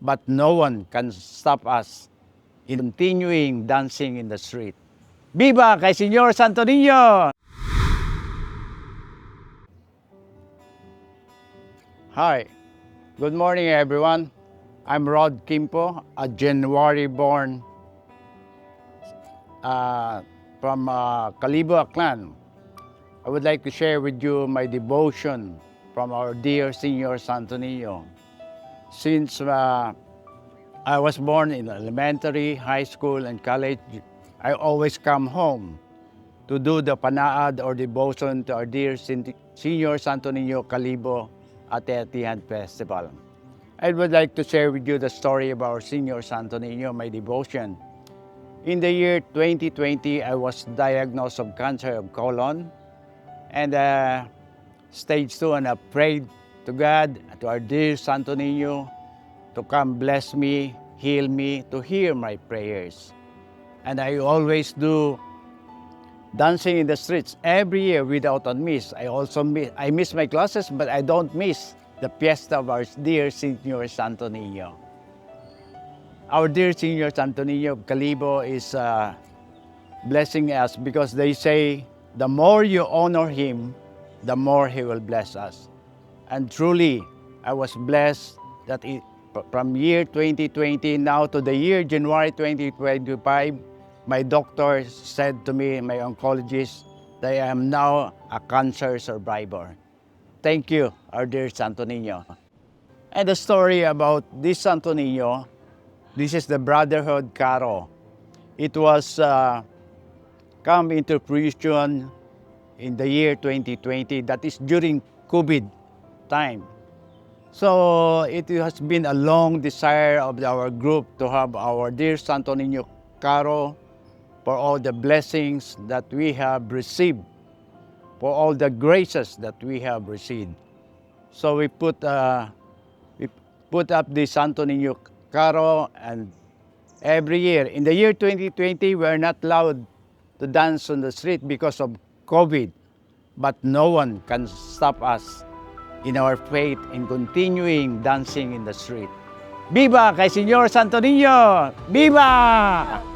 but no one can stop us in continuing dancing in the street. Viva kay Senyor Santo Niño! Hi, good morning everyone. I'm Rod Kimpo, a January-born from Kalibo, Aklan. I would like to share with you my devotion from our dear Senyor Santo Niño. Since I was born in elementary, high school, and college, I always come home to do the panaad or devotion to our dear Senyor Santo Niño Kalibo Ate-Atihan Festival. I would like to share with you the story of our Senyor Santo Niño, my devotion. In the year 2020, I was diagnosed of cancer of colon and stage 2, and I prayed to God, to our dear Santo Niño, to come bless me, heal me, to hear my prayers. And I always do dancing in the streets every year without a miss. I miss my classes, but I don't miss the fiesta of our dear Senyor Santo Niño. Our dear Senyor Santo Niño of Kalibo is blessing us because they say, the more you honor Him, the more He will bless us. And truly, I was blessed that from year 2020 now to the year January 2025, my doctor said to me, my oncologist, that I am now a cancer survivor. Thank you, our dear Santo Niño. And the story about this Santo Niño, this is the Brotherhood Caro. It was come into fruition in the year 2020, that is during COVID time. So it has been a long desire of our group to have our dear Santo Niño Caro for all the blessings that we have received, for all the graces that we have received. So we put up the Santo Niño Caro, and every year, in the year 2020, we are not allowed to dance on the street because of COVID, but no one can stop us in our faith in continuing dancing in the street. Viva kay Senyor Santo Niño! Viva!